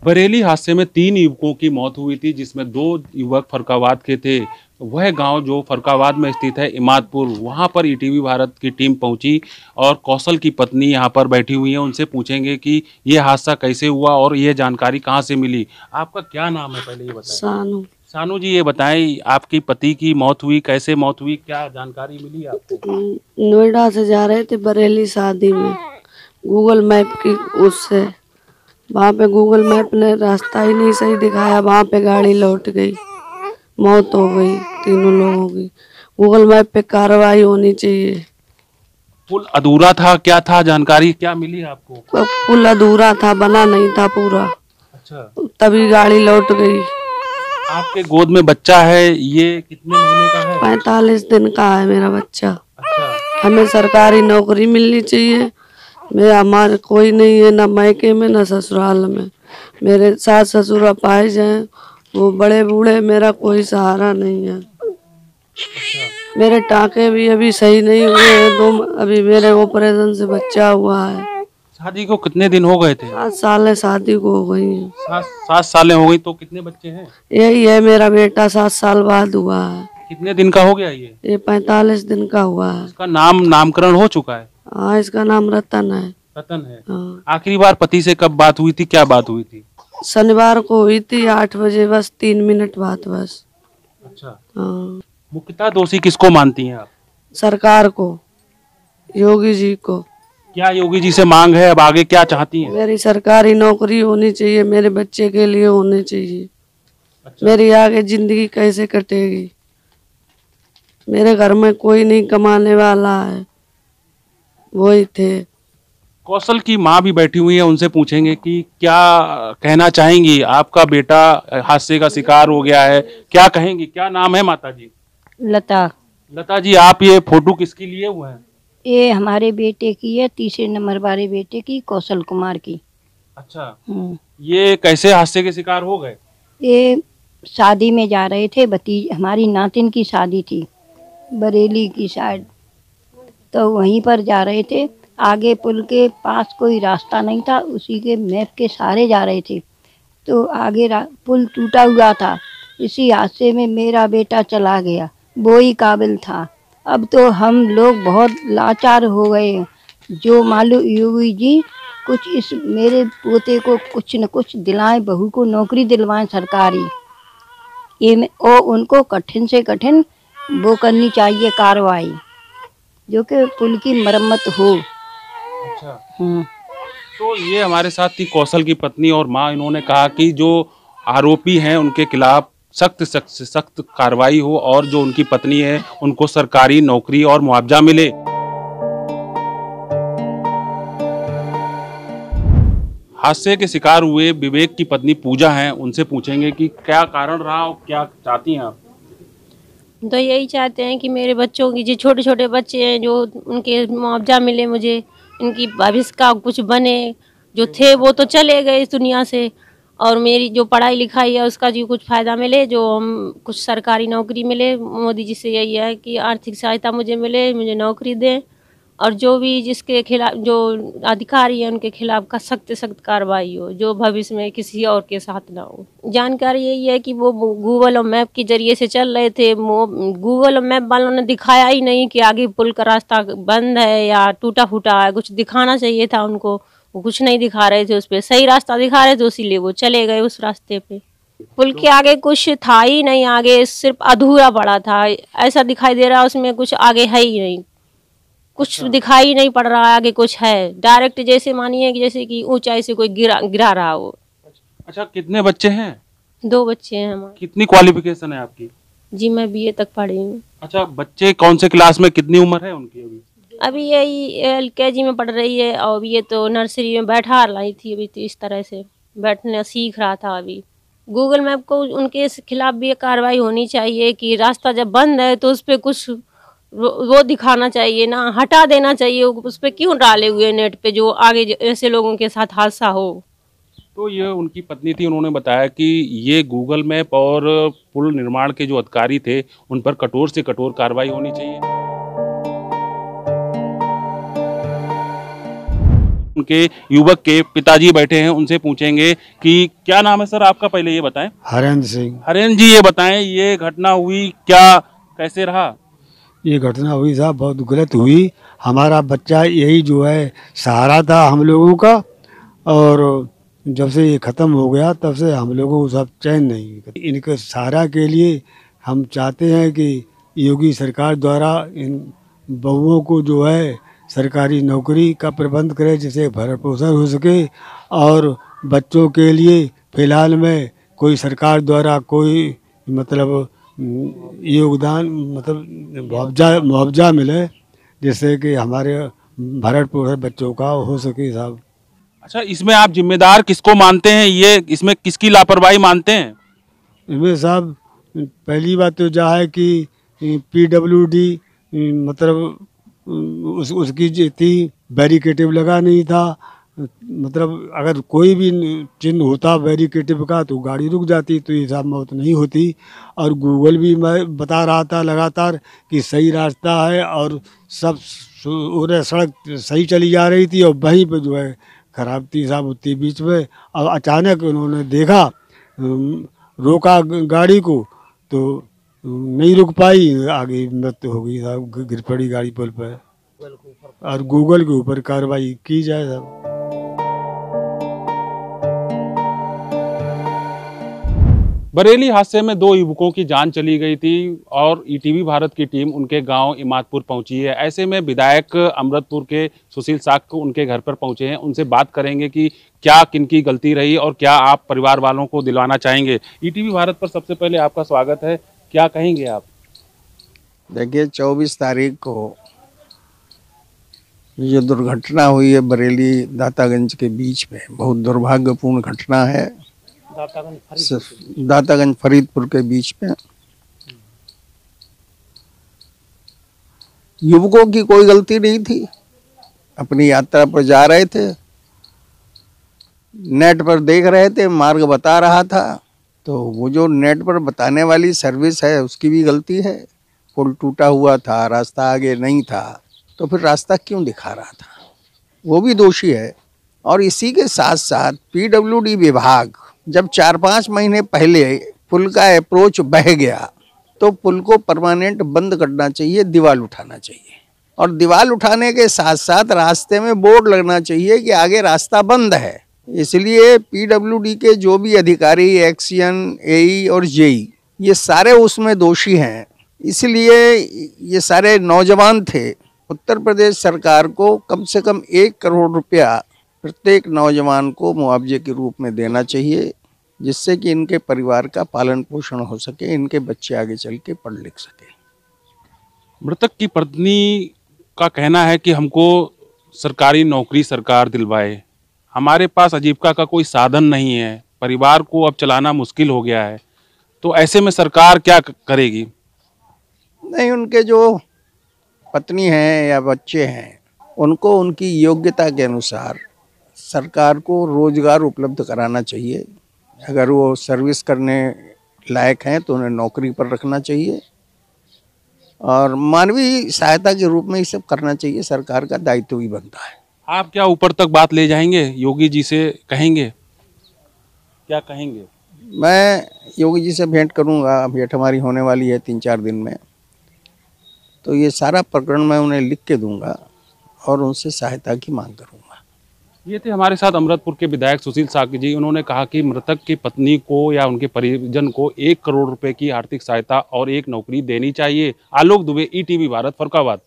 बरेली हादसे में 3 युवकों की मौत हुई थी, जिसमें 2 युवक फर्रुखाबाद के थे। वह गांव जो फर्रुखाबाद में स्थित है इमादपुर, वहां पर ईटीवी भारत की टीम पहुंची और कौशल की पत्नी यहां पर बैठी हुई है। उनसे पूछेंगे कि ये हादसा कैसे हुआ और ये जानकारी कहां से मिली। आपका क्या नाम है, पहले ये बताएं। सानू। सानू जी, ये बताएं, आपकी पति की मौत हुई, कैसे मौत हुई, क्या जानकारी मिली आपको? नोएडा से जा रहे थे बरेली शादी में, गूगल मैप की उससे वहाँ पे गूगल मैप ने रास्ता ही नहीं सही दिखाया, वहाँ पे गाड़ी लौट गई, मौत हो गई तीनों लोगों की। गूगल मैप पे कार्रवाई होनी चाहिए। पुल अधूरा था, क्या था, जानकारी क्या मिली आपको? पुल अधूरा था, बना नहीं था पूरा, अच्छा, तभी गाड़ी लौट गई। आपके गोद में बच्चा है, ये कितने महीने का है? 45 दिन का है मेरा बच्चा। अच्छा, हमें सरकारी नौकरी मिलनी चाहिए। मेरा हमारे कोई नहीं है, ना मायके में ना ससुराल में। मेरे सास ससुर अपाहिज हैं, वो बड़े बूढ़े, मेरा कोई सहारा नहीं है। मेरे टाँके भी अभी सही नहीं हुए हैं, अभी मेरे ऑपरेशन से बच्चा हुआ है। शादी को कितने दिन हो गए थे? 7 साल शादी को हो गई हैं। 7 सालें हो गई, तो कितने बच्चे हैं? यही है, मेरा बेटा 7 साल बाद हुआ है। कितने दिन का हो गया ये? 45 दिन का हुआ है। इसका नामकरण हो चुका है? हाँ, इसका नाम रतन है। रतन है। हाँ। आखिरी बार पति से कब बात हुई थी, क्या बात हुई थी? शनिवार को हुई थी 8 बजे, बस 3 मिनट बाद बस। अच्छा, हाँ। मुख्यतः दोषी किसको मानती हैं आप? सरकार को, योगी जी को। क्या योगी जी से मांग है, अब आगे क्या चाहती हैं? मेरी सरकारी नौकरी होनी चाहिए, मेरे बच्चे के लिए होनी चाहिए। अच्छा। मेरी आगे जिंदगी कैसे कटेगी? मेरे घर में कोई नहीं कमाने वाला है, वही थे। कौशल की माँ भी बैठी हुई है, उनसे पूछेंगे कि क्या कहना चाहेंगी। आपका बेटा हादसे का शिकार हो गया है, क्या कहेंगी, क्या नाम है माता जी? लता। लता जी, आप ये फोटो किसकी लिए हुए हैं? ये हमारे बेटे की है, तीसरे नंबर वाले बेटे की, कौशल कुमार की। अच्छा, ये कैसे हादसे के शिकार हो गए? ये शादी में जा रहे थे, हमारी नातिन की शादी थी बरेली की साइड, तो वहीं पर जा रहे थे। आगे पुल के पास कोई रास्ता नहीं था, उसी के मैप के सहारे जा रहे थे, तो आगे पुल टूटा हुआ था। इसी हादसे में मेरा बेटा चला गया, वो ही काबिल था। अब तो हम लोग बहुत लाचार हो गए हैं। जो मालूम योगी जी कुछ इस मेरे पोते को कुछ न कुछ दिलाएं, बहू को नौकरी दिलवाएं सरकारी। और उनको कठिन से कठिन वो करनी चाहिए कार्रवाई, जो कि पुल की मरम्मत हो। अच्छा, तो ये हमारे साथ थी कौशल की पत्नी और माँ। इन्होंने कहा कि जो आरोपी हैं उनके खिलाफ सख्त सख्त से सख्त कार्रवाई हो और जो उनकी पत्नी है उनको सरकारी नौकरी और मुआवजा मिले। हादसे के शिकार हुए विवेक की पत्नी पूजा हैं, उनसे पूछेंगे कि क्या कारण रहा और क्या चाहती हैं आप? तो यही चाहते हैं कि मेरे बच्चों की, जो छोटे छोटे बच्चे हैं, जो उनके मुआवजा मिले, मुझे इनकी भविष्य का कुछ बने। जो थे वो तो चले गए इस दुनिया से, और मेरी जो पढ़ाई लिखाई है उसका जो कुछ फ़ायदा मिले, जो हम कुछ सरकारी नौकरी मिले। मोदी जी से यही है कि आर्थिक सहायता मुझे मिले, मुझे नौकरी दें, और जो भी जिसके खिलाफ जो अधिकारी है उनके खिलाफ का सख्त सख्त कार्रवाई हो, जो भविष्य में किसी और के साथ ना हो। जानकारी यही है कि वो गूगल और मैप के जरिए से चल रहे थे। गूगल और मैप वालों ने दिखाया ही नहीं कि आगे पुल का रास्ता बंद है या टूटा फूटा है, कुछ दिखाना चाहिए था उनको, वो कुछ नहीं दिखा रहे थे। उस पर सही रास्ता दिखा रहे थे, इसीलिए वो चले गए उस रास्ते पे। पुल के आगे कुछ था ही नहीं, आगे सिर्फ अधूरा पड़ा था, ऐसा दिखाई दे रहा, उसमें कुछ आगे है ही नहीं, कुछ दिखाई नहीं पड़ रहा है आगे कुछ है। डायरेक्ट जैसे मानिए कि जैसे कि ऊंचाई से कोई गिरा रहा हो। अच्छा, कितने बच्चे हैं? 2 बच्चे हैं हमारे। कितनी क्वालिफिकेशन है आपकी? जी, मैं बीए तक पढ़ी हूँ। अच्छा, बच्चे कौन से क्लास में, कितनी उम्र है उनकी अभी? अभी यही LKG में पढ़ रही है, और ये तो नर्सरी में बैठा लाई थी अभी, तो इस तरह से बैठना सीख रहा था अभी। गूगल मैप को उनके खिलाफ भी कार्रवाई होनी चाहिए कि रास्ता जब बंद है तो उस पर कुछ वो दिखाना चाहिए ना, हटा देना चाहिए। उस पर क्यों डाले हुए नेट पे जो आगे ऐसे लोगों के साथ हादसा हो। तो ये उनकी पत्नी थी, उन्होंने बताया कि ये गूगल मैप और पुल निर्माण के जो अधिकारी थे उन पर कठोर से कठोर कार्रवाई होनी चाहिए। उनके युवक के पिताजी बैठे हैं, उनसे पूछेंगे कि क्या नाम है सर आपका, पहले ये बताएं। हरेंद्र सिंह। हरेंद्र जी, ये बताएं, ये घटना हुई क्या, कैसे रहा? ये घटना हुई साहब बहुत गलत हुई। हमारा बच्चा यही जो है सहारा था हम लोगों का, और जब से ये ख़त्म हो गया तब से हम लोगों को सब चैन नहीं। इनके सहारा के लिए हम चाहते हैं कि योगी सरकार द्वारा इन बहुओं को जो है सरकारी नौकरी का प्रबंध करे, जिससे भरण पोषण हो सके, और बच्चों के लिए फ़िलहाल में कोई सरकार द्वारा कोई मतलब योगदान मतलब मुआवजा मिले, जिससे कि हमारे भरण पोषण बच्चों का हो सके साहब। अच्छा, इसमें आप जिम्मेदार किसको मानते हैं, ये इसमें किसकी लापरवाही मानते हैं? इसमें साहब पहली बात तो जो है कि PWD मतलब उसकी जो थी बैरिकेटिव लगा नहीं था। मतलब अगर कोई भी चिन्ह होता बैरिकेटिव का तो गाड़ी रुक जाती, तो ये साहब मौत नहीं होती। और गूगल भी मैं बता रहा था लगातार कि सही रास्ता है और सब सड़क सही चली जा रही थी, और वहीं पे जो है खराब थी साहब उतनी बीच में। और अचानक उन्होंने देखा, रोका गाड़ी को तो नहीं रुक पाई, आगे मृत्यु हो गई साहब, गिर पड़ी गाड़ी पुल पर। और गूगल के ऊपर कार्रवाई की जाए साहब। बरेली हादसे में 2 युवकों की जान चली गई थी और ईटीवी भारत की टीम उनके गांव इमादपुर पहुंची है। ऐसे में विधायक अमृतपुर के सुशील साक्य उनके घर पर पहुंचे हैं। उनसे बात करेंगे कि क्या किनकी गलती रही और क्या आप परिवार वालों को दिलवाना चाहेंगे। ईटीवी भारत पर सबसे पहले आपका स्वागत है, क्या कहेंगे आप? देखिए, 24 तारीख को जो दुर्घटना हुई है बरेली दातागंज के बीच में, बहुत दुर्भाग्यपूर्ण घटना है। दातागंज फरीदपुर के बीच में युवकों की कोई गलती नहीं थी। अपनी यात्रा पर जा रहे थे, नेट पर देख रहे थे, मार्ग बता रहा था, तो वो जो नेट पर बताने वाली सर्विस है उसकी भी गलती है। पुल टूटा हुआ था, रास्ता आगे नहीं था, तो फिर रास्ता क्यों दिखा रहा था, वो भी दोषी है। और इसी के साथ साथ PWD विभाग जब 4-5 महीने पहले पुल का अप्रोच बह गया तो पुल को परमानेंट बंद करना चाहिए, दीवार उठाना चाहिए, और दीवार उठाने के साथ साथ रास्ते में बोर्ड लगना चाहिए कि आगे रास्ता बंद है। इसलिए PWD के जो भी अधिकारी, एक्सियन, AE और JE, ये सारे उसमें दोषी हैं। इसलिए ये सारे नौजवान थे। उत्तर प्रदेश सरकार को कम से कम 1 करोड़ रुपया प्रत्येक नौजवान को मुआवजे के रूप में देना चाहिए, जिससे कि इनके परिवार का पालन पोषण हो सके, इनके बच्चे आगे चल के पढ़ लिख सके। मृतक की पत्नी का कहना है कि हमको सरकारी नौकरी सरकार दिलवाए, हमारे पास आजीविका का कोई साधन नहीं है, परिवार को अब चलाना मुश्किल हो गया है, तो ऐसे में सरकार क्या करेगी? नहीं, उनके जो पत्नी हैं या बच्चे हैं, उनको उनकी योग्यता के अनुसार सरकार को रोजगार उपलब्ध कराना चाहिए। अगर वो सर्विस करने लायक हैं तो उन्हें नौकरी पर रखना चाहिए, और मानवीय सहायता के रूप में ये सब करना चाहिए। सरकार का दायित्व भी बनता है। आप क्या ऊपर तक बात ले जाएंगे, योगी जी से कहेंगे, क्या कहेंगे? मैं योगी जी से भेंट करूंगा, भेंट हमारी होने वाली है 3-4 दिन में, तो ये सारा प्रकरण मैं उन्हें लिख के दूंगा और उनसे सहायता की मांग करूंगा। ये थे हमारे साथ अमृतपुर के विधायक सुशील साक्य जी। उन्होंने कहा कि मृतक की पत्नी को या उनके परिजन को 1 करोड़ रुपए की आर्थिक सहायता और 1 नौकरी देनी चाहिए। आलोक दुबे, ईटीवी भारत, फर्रुखाबाद।